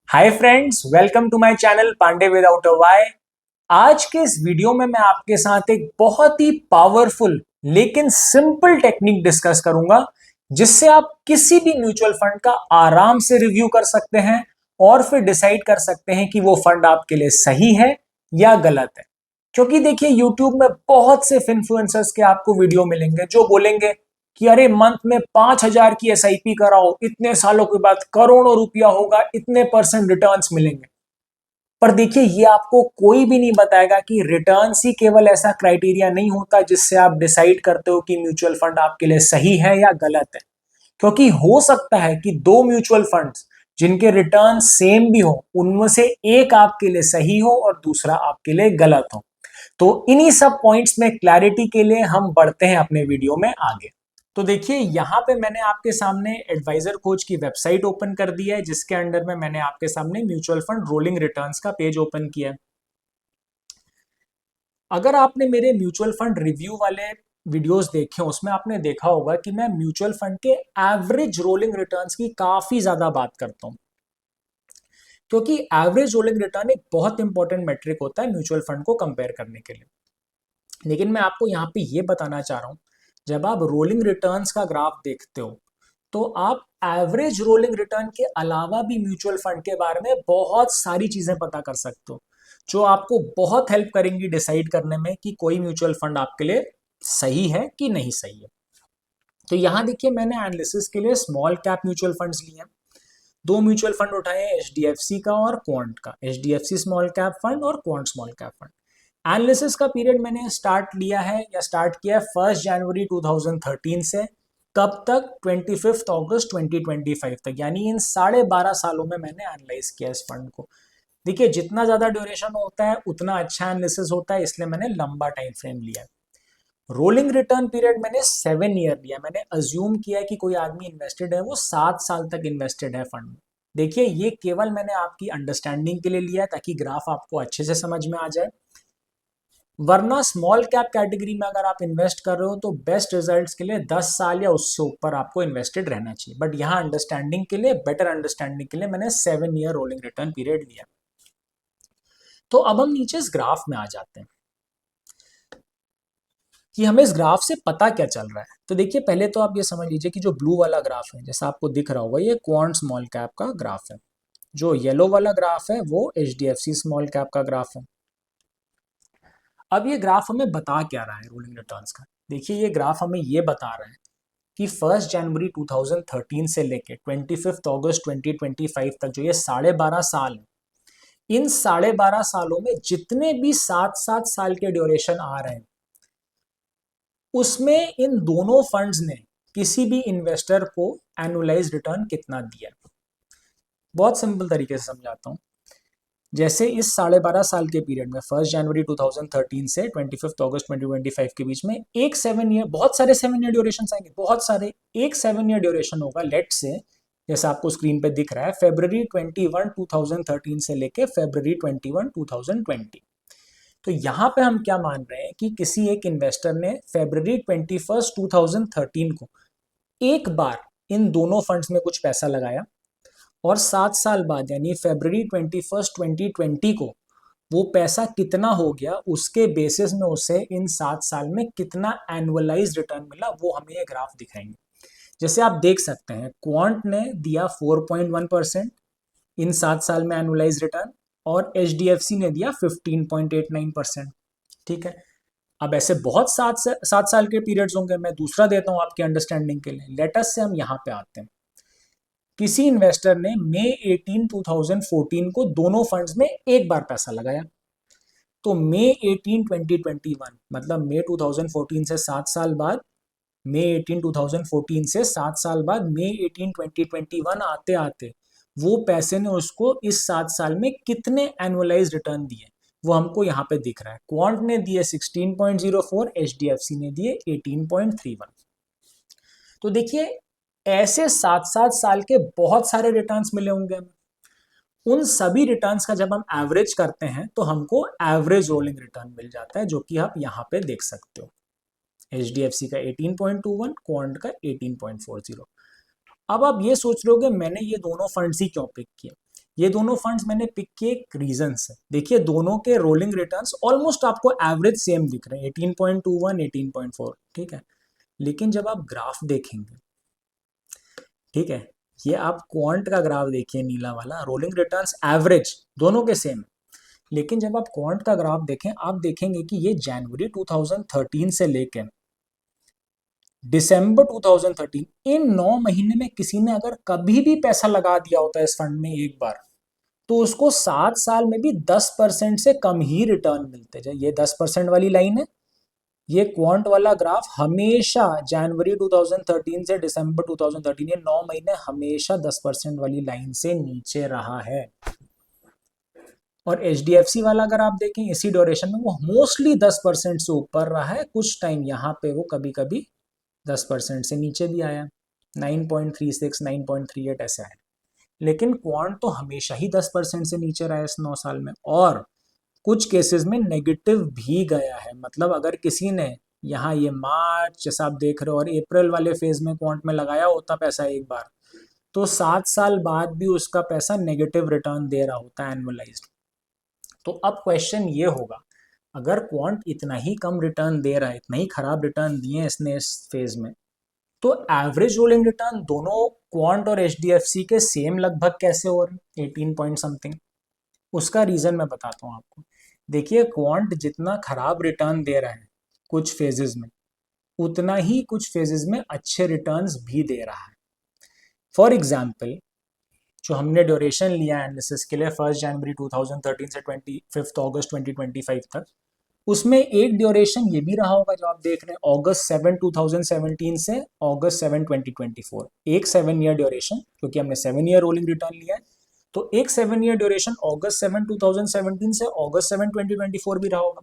Hi friends, welcome to my channel Pandey without a Y. आज के इस वीडियो में मैं आपके साथ एक बहुत ही पावरफुल लेकिन सिंपल टेक्निक डिस्कस करूंगा जिससे आप किसी भी म्यूचुअल फंड का आराम से रिव्यू कर सकते हैं और फिर डिसाइड कर सकते हैं कि वो फंड आपके लिए सही है या गलत है। क्योंकि देखिए यूट्यूब में बहुत से इन्फ्लुएंसर्स के आपको वीडियो मिलेंगे जो बोलेंगे कि अरे मंथ में 5,000 की एसआईपी कराओ, इतने सालों के बाद करोड़ों रुपया होगा, इतने परसेंट रिटर्न्स मिलेंगे। पर देखिए ये आपको कोई भी नहीं बताएगा कि रिटर्न्स ही केवल ऐसा क्राइटेरिया नहीं होता जिससे आप डिसाइड करते हो कि म्यूचुअल फंड आपके लिए सही है या गलत है। क्योंकि हो सकता है कि दो म्यूचुअल फंड्स जिनके रिटर्न सेम भी हो, उनमें से एक आपके लिए सही हो और दूसरा आपके लिए गलत हो। तो इन्हीं सब पॉइंट्स में क्लैरिटी के लिए हम बढ़ते हैं अपने वीडियो में आगे। तो देखिए यहाँ पे मैंने आपके सामने एडवाइजर कोच की वेबसाइट ओपन कर दी है, जिसके अंडर में मैंने आपके सामने म्यूचुअल फंड रोलिंग रिटर्न्स का पेज ओपन किया है। अगर आपने मेरे म्यूचुअल फंड रिव्यू वाले वीडियोस देखे उसमें आपने देखा होगा कि मैं म्यूचुअल फंड के एवरेज रोलिंग रिटर्न्स की काफी ज्यादा बात करता हूँ, क्योंकि एवरेज रोलिंग रिटर्न एक बहुत इंपॉर्टेंट मेट्रिक होता है म्यूचुअल फंड को कंपेयर करने के लिए। लेकिन मैं आपको यहाँ पे ये बताना चाह रहा हूँ, जब आप रोलिंग रिटर्न्स का ग्राफ देखते हो तो आप एवरेज रोलिंग रिटर्न के अलावा भी म्यूचुअल फंड के बारे में बहुत सारी चीजें पता कर सकते हो, जो आपको बहुत हेल्प करेंगी डिसाइड करने में कि कोई म्यूचुअल फंड आपके लिए सही है कि नहीं सही है। तो यहाँ देखिए मैंने एनालिसिस के लिए स्मॉल कैप म्यूचुअल फंड्स लिए हैं। दो म्यूचुअल फंड उठाए हैं, एचडीएफसी का और क्वांट का, एचडीएफसी स्मॉल कैप फंड और quant small cap fund. Analysis का पीरियड मैंने स्टार्ट किया है 1 जनवरी 2013 से। कब तक? 25 अगस्त 2025 तक, यानी इन 12.5 सालों में मैंने एनालाइज किया इस फंड को। देखिए जितना ज्यादा ड्यूरेशन होता है उतना अच्छा एनालिसिस होता है, इसलिए मैंने लंबा टाइम फ्रेम लिया है। रोलिंग रिटर्न पीरियड मैंने 7 ईयर लिया। मैंने अज्यूम किया है कि कोई आदमी इन्वेस्टेड है वो 7 साल तक इन्वेस्टेड है फंड में। देखिए ये केवल मैंने आपकी अंडरस्टैंडिंग के लिए लिया है ताकि ग्राफ आपको अच्छे से समझ में आ जाए। वरना स्मॉल कैप कैटेगरी में अगर आप इन्वेस्ट कर रहे हो तो बेस्ट रिजल्ट्स के लिए 10 साल या उससे ऊपर आपको इन्वेस्टेड रहना चाहिए। बट यहाँ अंडरस्टैंडिंग के लिए, बेटर अंडरस्टैंडिंग के लिए मैंने 7 ईयर रोलिंग रिटर्न पीरियड लिया। तो अब हम नीचे इस ग्राफ में आ जाते हैं कि हमें इस ग्राफ से पता क्या चल रहा है। तो देखिए पहले तो आप ये समझ लीजिए कि जो ब्लू वाला ग्राफ है, जैसा आपको दिख रहा होगा, ये क्वांट स्मॉल कैप का ग्राफ है। जो येलो वाला ग्राफ है वो एचडीएफसी स्मॉल कैप का ग्राफ है। अब ये ग्राफ हमें बता क्या रहा है रोलिंग रिटर्न्स का? देखिए ये ग्राफ हमें ये बता रहा है कि 1 जनवरी 2013 से लेके 25 अगस्त 2025 तक जो ये 12.5 साल है, इन 12.5 सालों में जितने भी 7-7 साल के ड्यूरेशन आ रहे हैं उसमें इन दोनों फंड्स ने किसी भी इन्वेस्टर को एनुअलाइज रिटर्न कितना दिया। बहुत सिंपल तरीके से समझाता हूँ। जैसे इस 12.5 साल के पीरियड में 1 जनवरी 2013 से 25 अगस्त 2025 के बीच में एक 7 ईयर, बहुत सारे 7 ईयर ड्यूरेशन आएंगे, बहुत सारे। एक 7 ईयर ड्यूरेशन होगा, लेट से जैसा आपको स्क्रीन पे दिख रहा है, February 21 2013 से लेके February 21 2020। तो यहाँ पे हम क्या मान रहे हैं कि किसी एक इन्वेस्टर ने February 21 2013 को एक बार इन दोनों फंड्स में कुछ पैसा लगाया और 7 साल बाद यानी February 21 2020 को वो पैसा कितना हो गया, उसके बेसिस में उसे इन 7 साल में कितना एनुअलाइज रिटर्न मिला, वो हमें ये ग्राफ दिखाएंगे। जैसे आप देख सकते हैं क्वांट ने दिया 4.1% इन 7 साल में एनुअलाइज रिटर्न और एचडीएफसी ने दिया 15.89%। ठीक है, अब ऐसे बहुत 7 साल के पीरियड्स होंगे। मैं दूसरा देता हूं आपके अंडरस्टैंडिंग के लिए। लेटेस्ट से हम यहाँ पे आते हैं। किसी इन्वेस्टर ने मई 18 2014 को दोनों फंड्स में एक बार पैसा लगाया। तो मई 18 2021 मतलब मई 2014 से 7 साल बाद, मई 18 2014 से 7 साल बाद मई 18 2021 आते आते वो पैसे ने उसको इस 7 साल में कितने एनुअलाइज रिटर्न दिए वो हमको यहाँ पे दिख रहा है। क्वांट ने दिए 16.04, एचडीएफसी ने दिए 18.31। तो देखिए ऐसे 7-7 साल के बहुत सारे रिटर्न्स मिले होंगे हमें। उन सभी रिटर्न्स का जब हम एवरेज करते हैं तो हमको एवरेज रोलिंग रिटर्न मिल जाता है, जो कि आप यहाँ पे देख सकते हो। एचडीएफसी का 18.21, क्वांट का 18.40। अब आप ये सोच रहे हो कि मैंने ये दोनों फंड्स ही क्यों पिक किए। ये दोनों फंड्स मैंने पिक किए एक रीजन से। देखिए दोनों के रोलिंग रिटर्न्स ऑलमोस्ट आपको एवरेज सेम दिख रहे हैं, 18.21, 18.4, ठीक है। लेकिन जब आप ग्राफ देखेंगे, ठीक है, ये आप क्वांट का ग्राफ देखिए, नीला वाला, रोलिंग रिटर्न्स एवरेज दोनों के सेम। लेकिन जब आप क्वांट का ग्राफ देखें, आप देखेंगे कि ये जनवरी 2013 से लेके दिसंबर 2013, इन 9 महीने में किसी ने अगर कभी भी पैसा लगा दिया होता है इस फंड में एक बार, तो उसको 7 साल में भी 10% से कम ही रिटर्न मिलते हैं। ये 10% वाली लाइन है, ये क्वांट वाला ग्राफ हमेशा जनवरी 2013 से दिसंबर 2013, ये 9 महीने हमेशा 10% वाली लाइन से नीचे रहा है। और HDFC वाला अगर आप देखें इसी ड्यूरेशन में, वो मोस्टली 10% से ऊपर रहा है, कुछ टाइम यहाँ पे वो कभी कभी 10% से नीचे भी आया, 9.36, 9.38 ऐसे आया। लेकिन क्वांट तो हमेशा ही 10% से नीचे रहा है इस 9 साल में, और कुछ केसेस में नेगेटिव भी गया है। मतलब अगर किसी ने यहाँ ये मार्च जैसा आप देख रहे हो और अप्रैल वाले फेज में क्वांट में लगाया होता पैसा एक बार, तो 7 साल बाद भी उसका पैसा नेगेटिव रिटर्न दे रहा होता है एनुअलाइज्ड। तो अब क्वेश्चन ये होगा, अगर क्वांट इतना ही कम रिटर्न दे रहा है, इतना ही खराब रिटर्न दिए इसने इस फेज में, तो एवरेज रोलिंग रिटर्न दोनों क्वांट और HDFC के सेम लगभग कैसे हो रहे, 18 पॉइंट समथिंग। उसका रीजन मैं बताता हूँ आपको। देखिए क्वांट जितना खराब रिटर्न दे रहा है कुछ फेजेस में, उतना ही कुछ फेजेस में अच्छे रिटर्न्स भी दे रहा है। फॉर एग्जाम्पल, जो हमने ड्यूरेशन लिया एनालिसिस के लिए 1 जनवरी 2013 से 25 अगस्त 2025 तक, उसमें एक ड्यूरेशन ये भी रहा होगा जो आप देख रहे हैं, अगस्त 7 2017 से अगस्त 7 2024, एक 7 ईयर ड्यूरेशन, क्योंकि हमने 7 ईयर रोलिंग रिटर्न लिया है, तो एक 7 ईयर ड्यूरेशन अगस्त 7 2017 से अगस्त 7 2024 भी रहा होगा।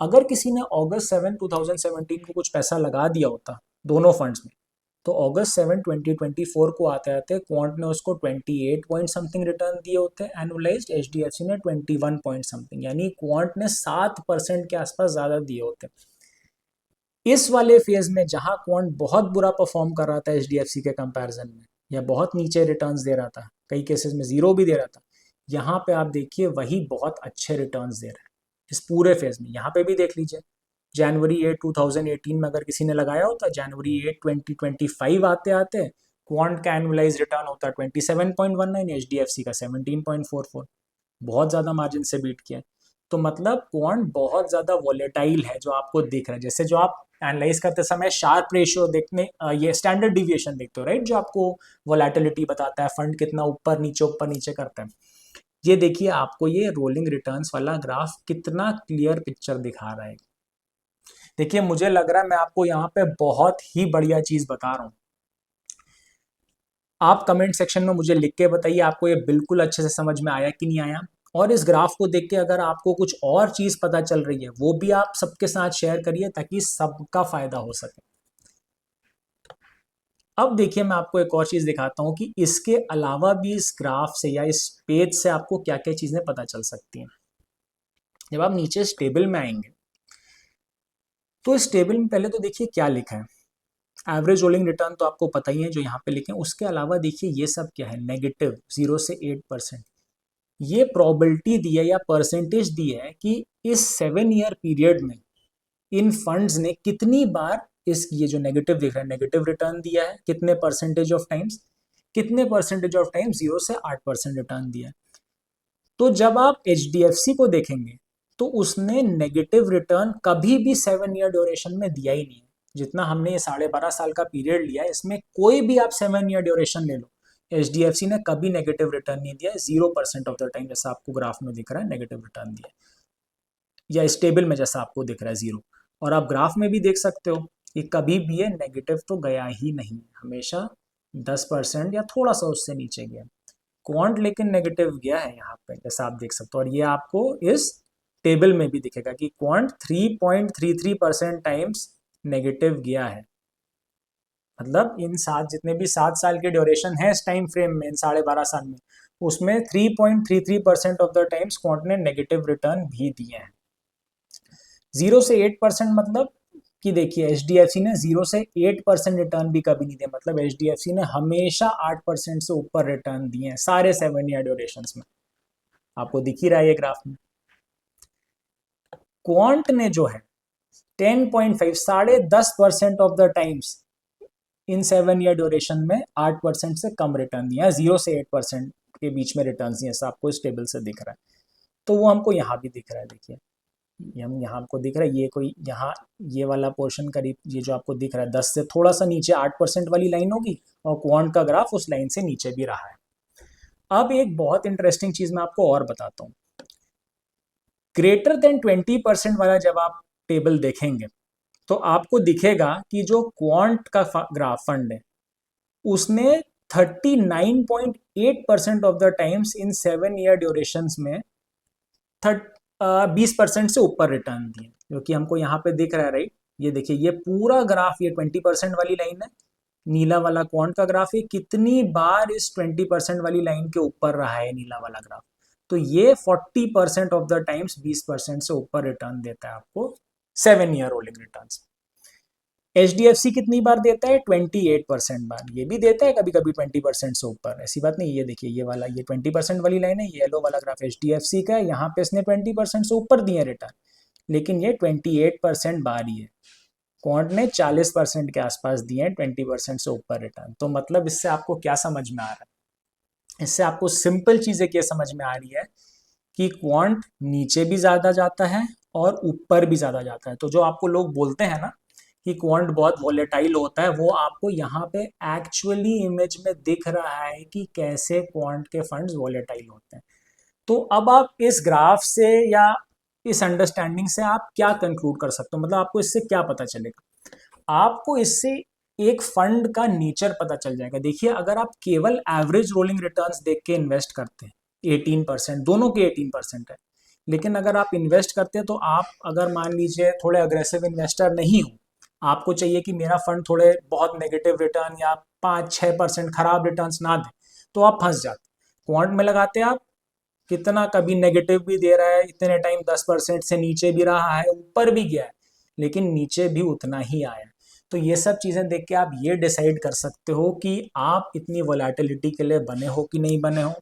अगर किसी ने अगस्त 7 2017 को कुछ पैसा लगा दिया होता दोनों फंड्स में, तो अगस्त 7 2024 को आते आते क्वांट ने उसको 28 पॉइंट समथिंग रिटर्न दिए होते एनुअलाइज्ड, HDFC ने 21 पॉइंट समथिंग, यानी क्वांट ने 7% के आसपास ज्यादा दिए होते। इस वाले फेज में जहां क्वांट बहुत बुरा परफॉर्म कर रहा था HDFC के कंपैरिजन में, या बहुत नीचे रिटर्न्स दे रहा था, कई केसेस में जीरो भी दे रहा था, यहाँ पे आप देखिए वही बहुत अच्छे रिटर्न्स दे रहे हैं इस पूरे फेज में। यहाँ पे भी देख लीजिए, जनवरी 8 2018 में अगर किसी ने लगाया होता, जनवरी 8 2025 आते आते क्वांट का एनुअलाइज रिटर्न होता 27.19, HDFC का 17.44, बहुत ज़्यादा मार्जिन से बीट किया। तो मतलब क्वांट बहुत ज़्यादा वॉलेटाइल है जो आपको दिख रहा है। जैसे जो आप एनालाइज करते समय शार्प रेशियो देखने, ये स्टैंडर्ड डिविएशन देखते हो राइट, जो आपको वॉलेटिलिटी बताता है फंड कितना ऊपर नीचे करता है। ये देखिए आपको ये रोलिंग रिटर्न्स वाला ग्राफ कितना क्लियर पिक्चर दिखा रहा है। देखिए मुझे लग रहा है मैं आपको यहाँ पे बहुत ही बढ़िया चीज बता रहा हूँ। आप कमेंट सेक्शन में मुझे लिख के बताइए आपको ये बिल्कुल अच्छे से समझ में आया कि नहीं आया। और इस ग्राफ को देख के अगर आपको कुछ और चीज पता चल रही है वो भी आप सबके साथ शेयर करिए ताकि सबका फायदा हो सके। अब देखिए मैं आपको एक और चीज दिखाता हूँ कि इसके अलावा भी इस ग्राफ से या इस पेज से आपको क्या क्या चीजें पता चल सकती हैं। जब आप नीचे इस टेबल में आएंगे तो इस टेबल में पहले तो देखिए क्या लिखा है, एवरेज रोलिंग रिटर्न तो आपको पता ही है जो यहाँ पे लिखे हैं। उसके अलावा देखिए ये सब क्या है, नेगेटिव 0 से 8%। ये प्रोबेबिलिटी दी है या परसेंटेज दी है कि इस 7 ईयर पीरियड में इन फंड्स ने कितनी बार इस ये जो नेगेटिव दिख रहा है नेगेटिव रिटर्न दिया है, कितने परसेंटेज ऑफ टाइम्स, कितने परसेंटेज ऑफ टाइम 0 से 8% रिटर्न दिया है। तो जब आप HDFC को देखेंगे तो उसने नेगेटिव रिटर्न कभी भी 7 ईयर ड्यूरेशन में दिया ही नहीं है। जितना हमने ये 12.5 साल का पीरियड लिया है इसमें कोई भी आप 7 ईयर ड्यूरेशन ले लो, HDFC ने कभी नेगेटिव रिटर्न नहीं दिया है, 0% ऑफ द टाइम, जैसा आपको ग्राफ में दिख रहा है नेगेटिव रिटर्न दिया है, या इस टेबल में जैसा आपको दिख रहा है 0। और आप ग्राफ में भी देख सकते हो कि कभी भी ये नेगेटिव तो गया ही नहीं, हमेशा 10% या थोड़ा सा उससे नीचे गया। क्वांट लेकिन नेगेटिव गया है यहाँ पे, जैसा आप देख सकते हो। और ये आपको इस टेबल में भी दिखेगा कि क्वांट 3.33% टाइम्स नेगेटिव गया है। मतलब इन जितने भी 7 साल के ड्यूरेशन है इस टाइम फ्रेम में, इन 12.5 साल में, उसमें 3.33% ऑफ द टाइम्स क्वांट ने नेगेटिव रिटर्न भी दिए हैं। 0 से 8% मतलब कि देखिए HDFC ने 0 से 8% रिटर्न भी कभी नहीं दिया, मतलब HDFC ने हमेशा 8% से ऊपर रिटर्न दिए हैं सारे 7 ईयर ड्यूरेशन में। आपको दिख ही रहा है ये ग्राफ में। क्वांट ने जो है 10.5 10.5% of the times in 7 year duration में 8% से कम रिटर्न दिया है, 0 से 8% के बीच में रिटर्न दिए, ऐसा आपको इस टेबल से दिख रहा है। तो वो हमको यहाँ भी दिख रहा है, देखिए ये हम यहाँ आपको दिख रहा है, ये कोई यहाँ ये वाला पोर्शन करीब ये जो आपको दिख रहा है 10 से थोड़ा सा नीचे 8% वाली लाइन होगी, और क्वांट का ग्राफ उस लाइन से नीचे भी रहा है। अब एक बहुत इंटरेस्टिंग चीज मैं आपको और बताता हूँ। ग्रेटर देन 20% वाला जब आप टेबल देखेंगे तो आपको दिखेगा कि जो क्वांट का ग्राफ फंड है उसने 39.8% of the times in 7 year durations में 20% से ऊपर रिटर्न दिए, जो कि हमको यहाँ पे दिख रहा है, राइट। ये देखिए ये पूरा ग्राफ, ये 20% वाली लाइन है, नीला वाला क्वांट का ग्राफ है, कितनी बार इस 20% वाली लाइन के ऊपर रहा है नीला वाला ग्राफ। तो ये 40% ऑफ द टाइम्स 20% से ऊपर रिटर्न देता है आपको 7 ईयर रोलिंग रिटर्न। HDFC कितनी बार देता है? 28% बार। ये भी देता है कभी कभी 20% से ऊपर, ऐसी बात नहीं। ये देखिए ये वाला, ये 20% वाली लाइन है, ये येलो वाला ग्राफ HDFC का है, यहाँ पे इसने 20% से ऊपर दिए रिटर्न, लेकिन ये 28% बार ही है। क्वांट ने 40% के आसपास दिए हैं 20% से ऊपर रिटर्न। तो मतलब इससे आपको क्या समझ में आ रहा है? इससे आपको सिंपल चीजें क्या समझ में आ रही है कि क्वांट नीचे भी ज्यादा जाता है और ऊपर भी ज्यादा जाता है। तो जो आपको लोग बोलते हैं ना कि क्वांट बहुत वोलेटाइल होता है, वो आपको यहाँ पे एक्चुअली इमेज में दिख रहा है कि कैसे क्वांट के फंड्स वोलेटाइल होते हैं। तो अब आप इस ग्राफ से या इस अंडरस्टैंडिंग से आप क्या कंक्लूड कर सकते हो, मतलब आपको इससे क्या पता चलेगा? आपको इससे एक फंड का नेचर पता चल जाएगा। देखिए अगर आप केवल एवरेज रोलिंग रिटर्न्स देख के इन्वेस्ट करते हैं, 18%, दोनों के 18% है, लेकिन अगर आप इन्वेस्ट करते हैं तो आप अगर मान लीजिए थोड़े अग्रेसिव इन्वेस्टर नहीं हो, आपको चाहिए कि मेरा फंड थोड़े बहुत नेगेटिव रिटर्न या 5-6% खराब रिटर्न्स ना दे, तो आप फंस जाते। क्वांट में लगाते आप, कितना कभी नेगेटिव भी दे रहा है, इतने टाइम 10% से नीचे भी रहा है, ऊपर भी गया है, लेकिन नीचे भी उतना ही आया। तो ये सब चीज़ें देख के आप ये डिसाइड कर सकते हो कि आप इतनी वोलेटिलिटी के लिए बने हो कि नहीं बने हो,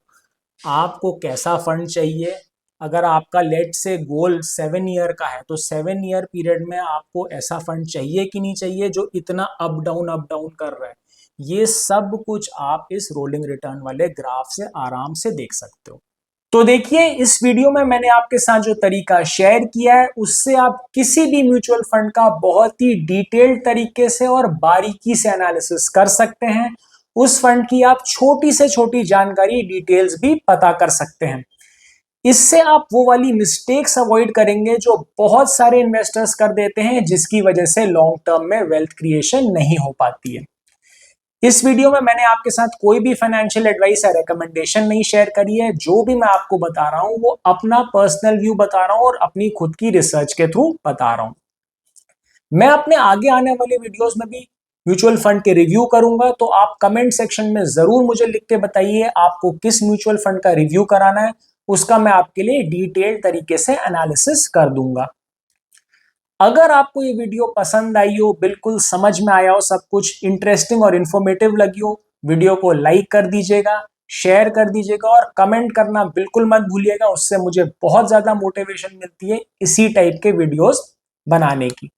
आपको कैसा फंड चाहिए। अगर आपका लेट से गोल 7 ईयर का है तो 7 ईयर पीरियड में आपको ऐसा फंड चाहिए कि नहीं चाहिए जो इतना अप डाउन कर रहा है। ये सब कुछ आप इस रोलिंग रिटर्न वाले ग्राफ से आराम से देख सकते हो। तो देखिए इस वीडियो में मैंने आपके साथ जो तरीका शेयर किया है उससे आप किसी भी म्यूचुअल फंड का बहुत ही डिटेल्ड तरीके से और बारीकी से एनालिसिस कर सकते हैं। उस फंड की आप छोटी से छोटी जानकारी, डिटेल्स भी पता कर सकते हैं। इससे आप वो वाली मिस्टेक्स अवॉइड करेंगे जो बहुत सारे इन्वेस्टर्स कर देते हैं, जिसकी वजह से लॉन्ग टर्म में वेल्थ क्रिएशन नहीं हो पाती है। इस वीडियो में मैंने आपके साथ कोई भी फाइनेंशियल एडवाइस या रिकमेंडेशन नहीं शेयर करी है। जो भी मैं आपको बता रहा हूं वो अपना पर्सनल व्यू बता रहा हूं और अपनी खुद की रिसर्च के थ्रू बता रहा हूं। मैं अपने आगे आने वाले वीडियोस में भी म्यूचुअल फंड के रिव्यू करूंगा, तो आप कमेंट सेक्शन में जरूर मुझे लिख के बताइए आपको किस म्यूचुअल फंड का रिव्यू कराना है, उसका मैं आपके लिए डिटेल्ड तरीके से एनालिसिस कर दूंगा। अगर आपको ये वीडियो पसंद आई हो, बिल्कुल समझ में आया हो, सब कुछ इंटरेस्टिंग और इन्फॉर्मेटिव लगी हो, वीडियो को लाइक कर दीजिएगा, शेयर कर दीजिएगा और कमेंट करना बिल्कुल मत भूलिएगा। उससे मुझे बहुत ज्यादा मोटिवेशन मिलती है इसी टाइप के वीडियोस बनाने की।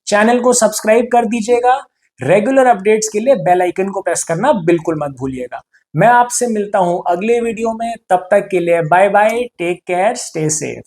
चैनल को सब्सक्राइब कर दीजिएगा। रेगुलर अपडेट्स के लिए बेल आइकन को प्रेस करना बिल्कुल मत भूलिएगा। मैं आपसे मिलता हूं अगले वीडियो में, तब तक के लिए bye bye, take care, stay safe.